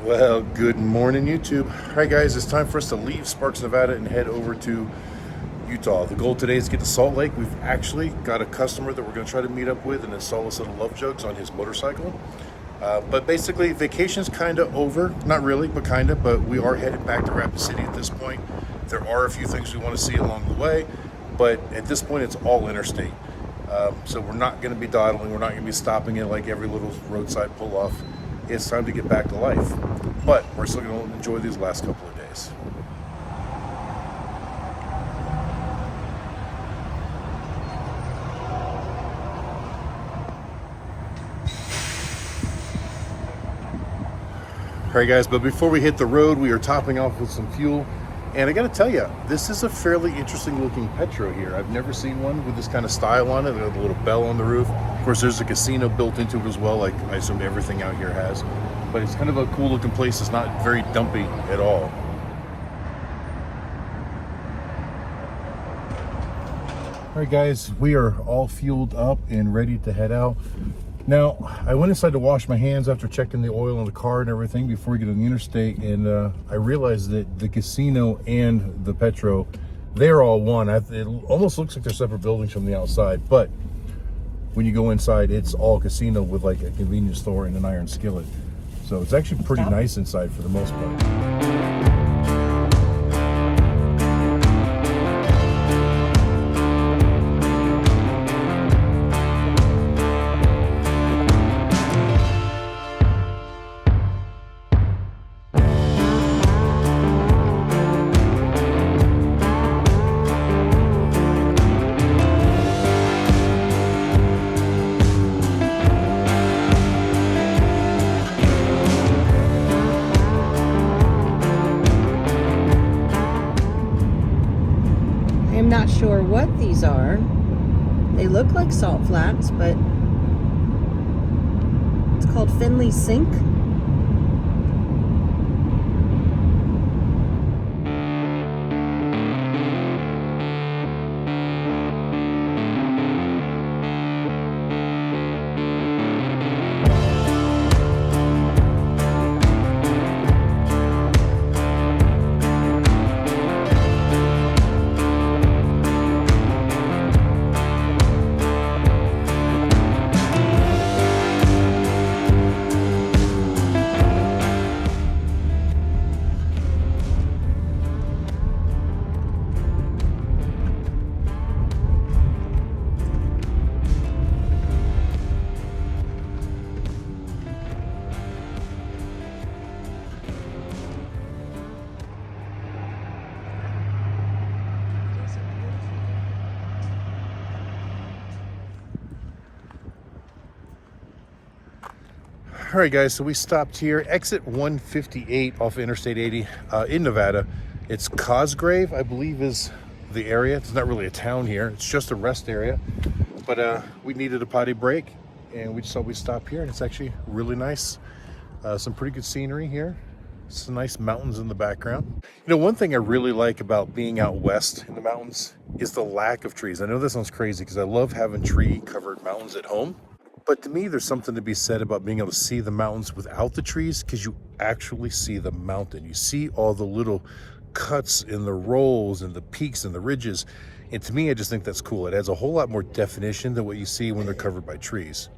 Well, good morning, YouTube. All right, guys, it's time for us to leave Sparks, Nevada and head over to Utah. The goal today is to get to Salt Lake. We've actually got a customer that we're going to try to meet up with and install a set of Love Jugs on his motorcycle. But basically, vacation's kind of over. Not really, but kind of. But we are headed back to Rapid City at this point. There are a few things we want to see along the way, but at this point, it's all interstate. So we're not going to be dawdling. We're not going to be stopping at like every little roadside pull-off. It's time to get back to life, but we're still going to enjoy these last couple of days. All right, guys, but before we hit the road, we are topping off with some fuel. And I got to tell you, this is a fairly interesting looking Petro here. I've never seen one with this kind of style on it. They got a little bell on the roof. Of course, there's a casino built into it as well, like I assume everything out here has. But it's kind of a cool looking place. It's not very dumpy at all. All right, guys, we are all fueled up and ready to head out. Now, I went inside to wash my hands after checking the oil in the car and everything before we get on the interstate, and I realized that the casino and the Petro, they're all one. It almost looks like they're separate buildings from the outside, but when you go inside, it's all casino with like a convenience store and an iron skillet. So it's actually pretty nice inside for the most part. I'm not sure what these are. They look like salt flats, but it's called Finley Sink. All right, guys, so we stopped here, exit 158 off Interstate 80 in Nevada. It's Cosgrave, I believe, is the area. It's not really a town here. It's just a rest area. But we needed a potty break, and we just thought we'd stop here, and it's actually really nice. Some pretty good scenery here. Some nice mountains in the background. You know, one thing I really like about being out west in the mountains is the lack of trees. I know this sounds crazy because I love having tree-covered mountains at home. But to me, there's something to be said about being able to see the mountains without the trees, because you actually see the mountain. You see all the little cuts in the rolls and the peaks and the ridges. And to me, I just think that's cool. It adds a whole lot more definition than what you see when they're covered by trees.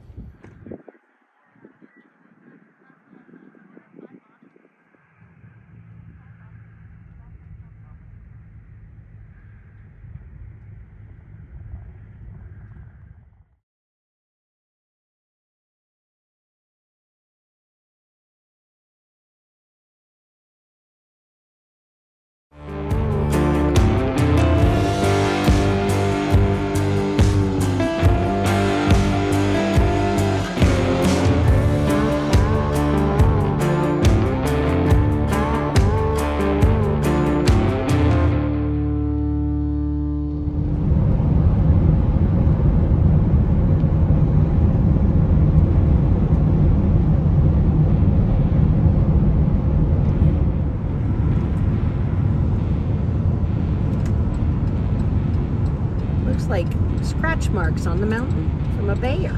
Like scratch marks on the mountain from a bear.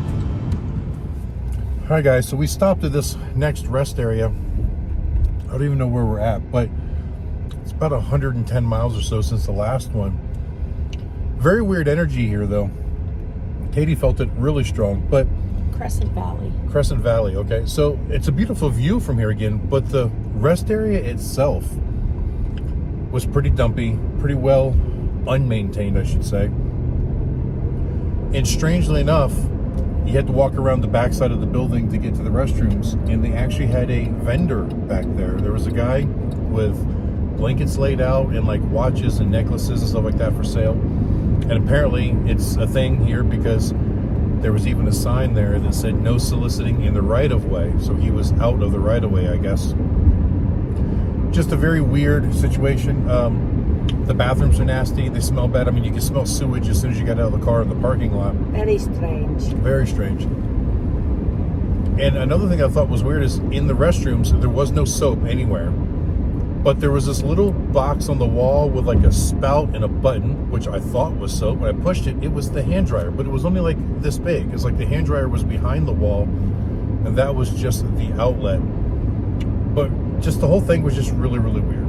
All right, guys, so we stopped at this next rest area, I don't even know where we're at, but it's about 110 miles or so since the last one. Very weird energy here, though. Katie felt it really strong, but Crescent Valley. Crescent Valley, okay. So it's a beautiful view from here again, but the rest area itself was pretty dumpy, pretty well unmaintained, I should say. And strangely enough, you had to walk around the backside of the building to get to the restrooms, and they actually had a vendor back there. There was a guy with blankets laid out and like watches and necklaces and stuff like that for sale. And apparently it's a thing here because there was even a sign there that said no soliciting in the right-of-way. So he was out of the right-of-way, I guess. Just a very weird situation. The bathrooms are nasty. They smell bad. I mean, you can smell sewage as soon as you get out of the car in the parking lot. Very strange. Very strange. And another thing I thought was weird is in the restrooms, there was no soap anywhere. But there was this little box on the wall with like a spout and a button, which I thought was soap. When I pushed it, it was the hand dryer, but it was only like this big. It's like the hand dryer was behind the wall, and that was just the outlet. But just the whole thing was just really, really weird.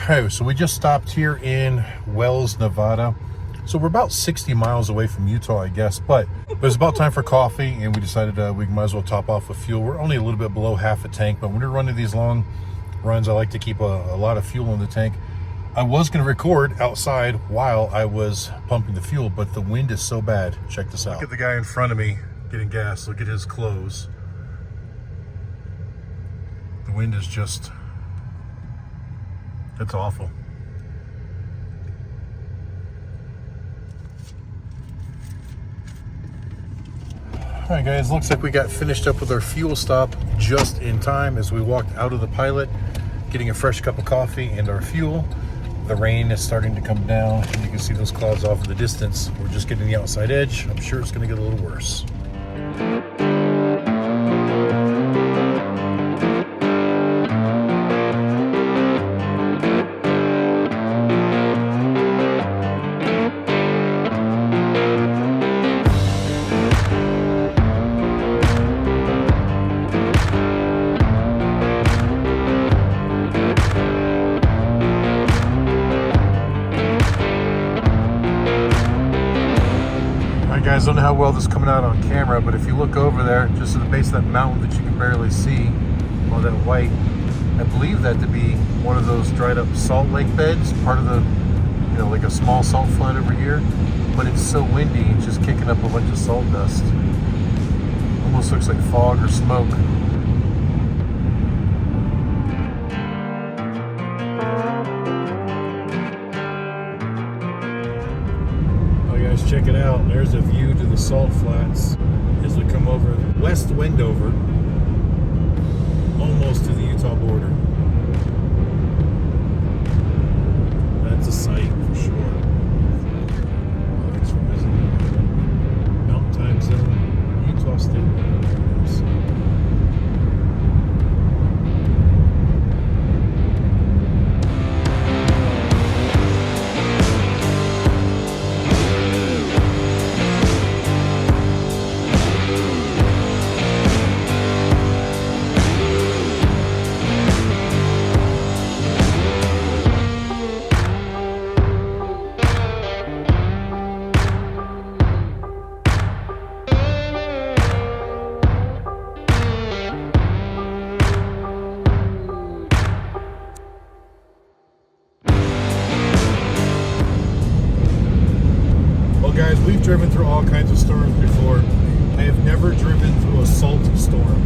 Okay, so we just stopped here in Wells, Nevada. So we're about 60 miles away from Utah, I guess, but it was about time for coffee, and we decided we might as well top off with fuel. We're only a little bit below half a tank, but when we're running these long runs, I like to keep a lot of fuel in the tank. I was going to record outside while I was pumping the fuel, but the wind is so bad. Check this out. Look at the guy in front of me getting gas. Look at his clothes. The wind is just... it's awful. All right, guys, looks like we got finished up with our fuel stop just in time as we walked out of the Pilot, getting a fresh cup of coffee and our fuel. The rain is starting to come down, and you can see those clouds off in the distance. We're just getting the outside edge. I'm sure it's going to get a little worse. Guys, don't know how well this is coming out on camera, but if you look over there, just at the base of that mountain that you can barely see, all that white, I believe that to be one of those dried up salt lake beds, part of the, you know, like a small salt flat over here, but it's so windy, it's just kicking up a bunch of salt dust. Almost looks like fog or smoke. Check it out. There's a view to the salt flats as we come over west Wendover, almost to the Utah border. That's a sight for sure. Thanks for visiting. Mountain Time Zone, Utah State driven through all kinds of storms before. I have never driven through a salt storm.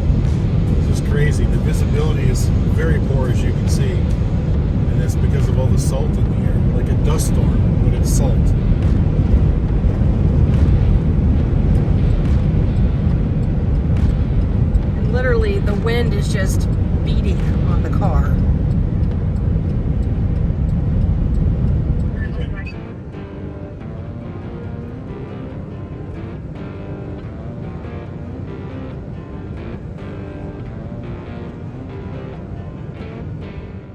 It's just crazy. The visibility is very poor, as you can see. And that's because of all the salt in the air. Like a dust storm, but it's salt. And literally, the wind is just beating on the car.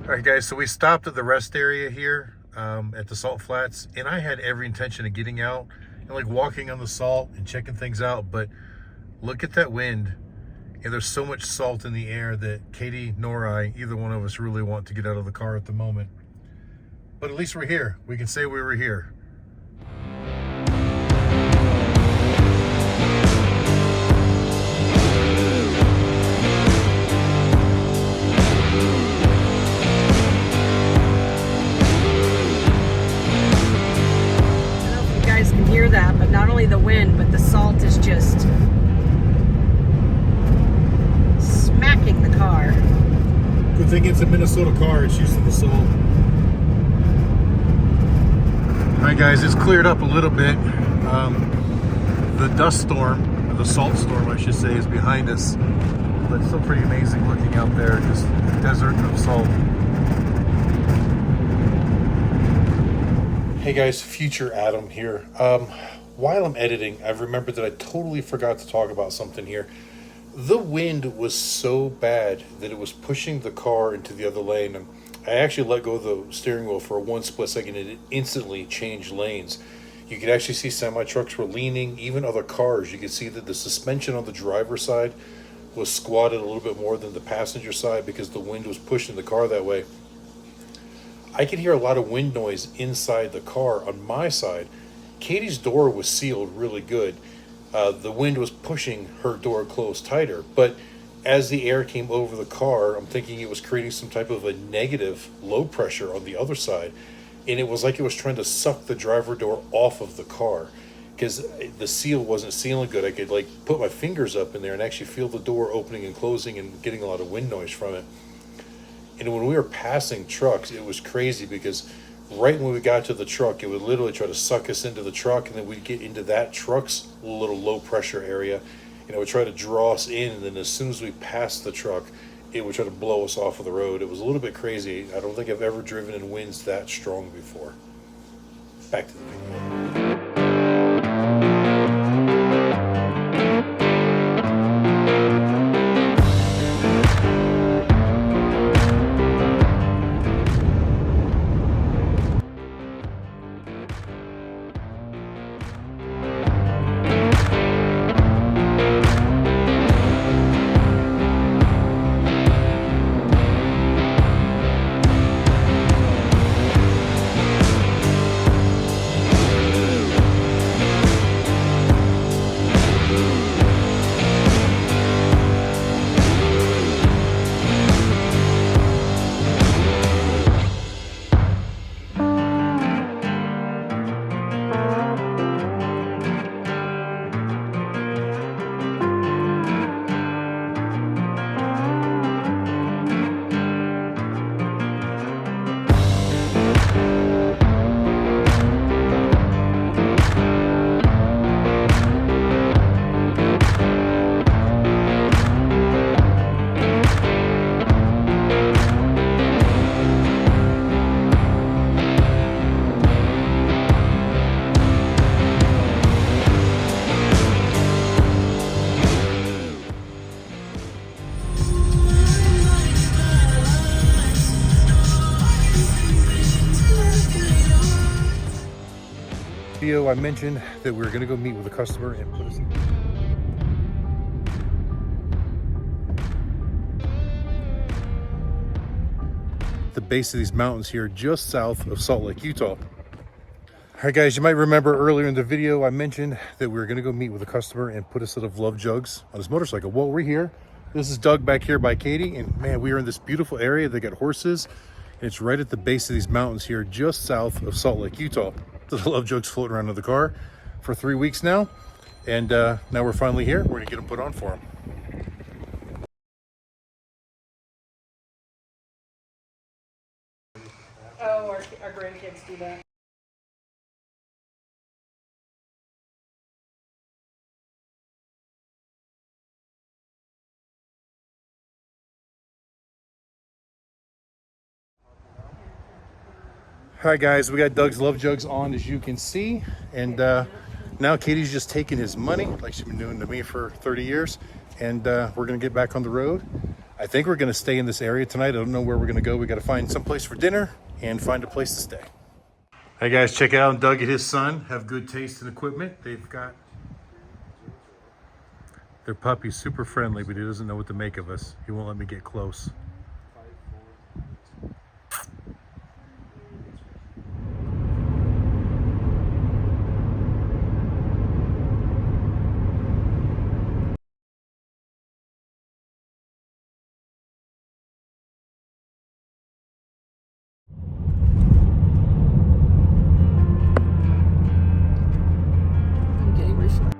All right, guys, so we stopped at the rest area here at the salt flats, and I had every intention of getting out and like walking on the salt and checking things out, but look at that wind, and there's so much salt in the air that Katie nor I, either one of us, really want to get out of the car at the moment. But at least we're here. We can say we were here. Hear that, but not only the wind, but the salt is just smacking the car. Good thing it's a Minnesota car, it's used to the salt. All right, guys, it's cleared up a little bit. The dust storm, or the salt storm, I should say, is behind us. But it's still pretty amazing looking out there, just desert of salt. Hey guys, future Adam here. While I'm editing, I've remembered that I totally forgot to talk about something here. The wind was so bad that it was pushing the car into the other lane, and I actually let go of the steering wheel for one split second and it instantly changed lanes. You could actually see semi-trucks were leaning, even other cars. You could see that the suspension on the driver's side was squatted a little bit more than the passenger side because the wind was pushing the car that way. I could hear a lot of wind noise inside the car on my side. Katie's door was sealed really good. The wind was pushing her door closed tighter, but as the air came over the car, I'm thinking it was creating some type of a negative low pressure on the other side, and it was like it was trying to suck the driver door off of the car because the seal wasn't sealing good. I could like put my fingers up in there and actually feel the door opening and closing and getting a lot of wind noise from it. And when we were passing trucks, it was crazy because right when we got to the truck, it would literally try to suck us into the truck, and then we'd get into that truck's little low pressure area, and it would try to draw us in, and then as soon as we passed the truck, it would try to blow us off of the road. It was a little bit crazy. I don't think I've ever driven in winds that strong before. Back to the video. Video, I mentioned that we were going to go meet with a customer and put us in. The base of these mountains here just south of Salt Lake, Utah. All right, guys, you might remember earlier in the video I mentioned that we were going to go meet with a customer and put a set of Love Jugs on his motorcycle. Well, we're here. This is Doug back here by Katie, and man, we are in this beautiful area. They got horses, and it's right at the base of these mountains here just south of Salt Lake, Utah. The Love Jugs floating around in the car. for 3 weeks now. And now we're finally here. We're gonna get them put on for them. Oh, our grandkids do that. All right, guys, we got Doug's Love Jugs on, as you can see. And now Katie's just taking his money, like she's been doing to me for 30 years. And we're gonna get back on the road. I think we're gonna stay in this area tonight. I don't know where we're gonna go. We gotta find some place for dinner and find a place to stay. Hey guys, check it out. Doug and his son have good taste in equipment. They've got their puppy's super friendly, but he doesn't know what to make of us. He won't let me get close. I'm getting refreshed.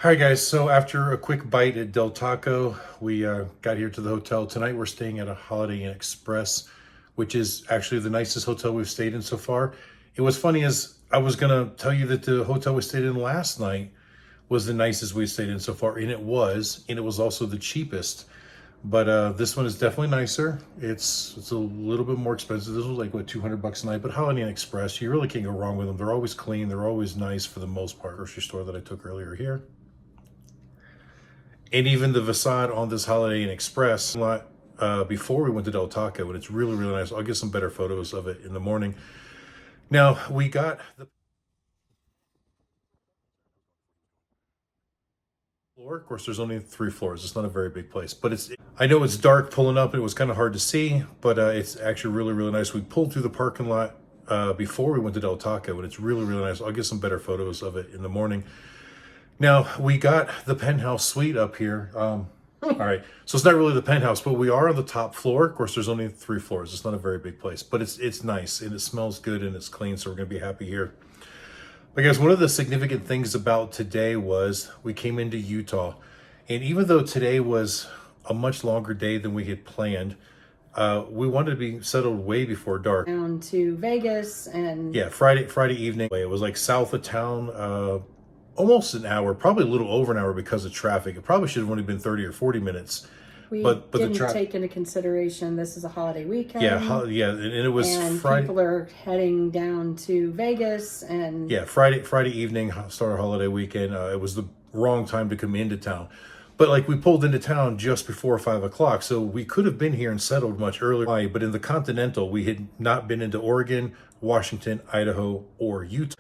All right, guys, so after a quick bite at Del Taco, we got here to the hotel. Tonight we're staying at a Holiday Inn Express, which is actually the nicest hotel we've stayed in so far. It was funny, as I was gonna tell you that the hotel we stayed in last night was the nicest we've stayed in so far, and it was also the cheapest. But this one is definitely nicer. It's a little bit more expensive. This was like, what, $200 a night, but Holiday Inn Express, you really can't go wrong with them. They're always clean, they're always nice for the most part. Grocery store that I took earlier here. And even the facade on this Holiday Inn Express lot before we went to Del Taco, and it's really, really nice. I'll get some better photos of it in the morning. Now, we got the floor. Of course, there's only 3 floors. It's not a very big place, but I know it's dark pulling up. It was kind of hard to see, but it's actually really, really nice. We pulled through the parking lot before we went to Del Taco, and it's really, really nice. I'll get some better photos of it in the morning. Now, we got the penthouse suite up here. All right, so it's not really the penthouse, but we are on the top floor. Of course, there's only 3 floors. It's not a very big place, but it's nice, and it smells good, and it's clean, so we're gonna be happy here. But guys, one of the significant things about today was we came into Utah, and even though today was a much longer day than we had planned, we wanted to be settled way before dark. Down to Vegas and Yeah, Friday evening. It was like south of town, almost an hour, probably a little over an hour because of traffic. It probably should have only been 30 or 40 minutes. we but didn't the take into consideration this is a holiday weekend. Yeah, and it was and Friday. people are heading down to Vegas and Yeah, Friday evening, start of holiday weekend. It was the wrong time to come into town. But like, we pulled into town just before 5 o'clock, so we could have been here and settled much earlier. But in the Continental, we had not been into Oregon, Washington, Idaho, or Utah.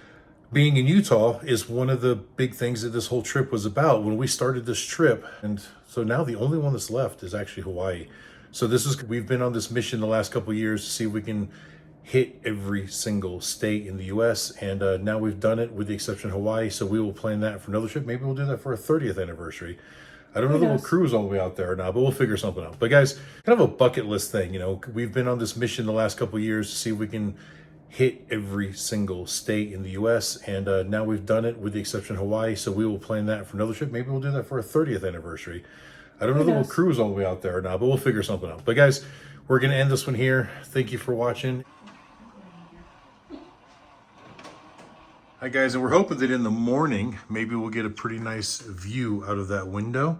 Being in Utah is one of the big things that this whole trip was about when we started this trip. And so now the only one that's left is actually Hawaii. So we've been on this mission the last couple of years to see if we can hit every single state in the US. And now we've done it with the exception of Hawaii. So we will plan that for another trip. Maybe we'll do that for a 30th anniversary. I don't know that we'll cruise all the way out there or not, but we'll figure something out. But guys, kind of a bucket list thing, you know, we've been on this mission the last couple of years to see if we can hit every single state in the US. And now we've done it with the exception of Hawaii. So we will plan that for another trip. Maybe we'll do that for a 30th anniversary. I don't know that we'll cruise all the way out there or not, but we'll figure something out. But guys, we're going to end this one here. Thank you for watching. Hi guys, and we're hoping that in the morning, maybe we'll get a pretty nice view out of that window.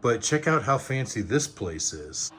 But check out how fancy this place is.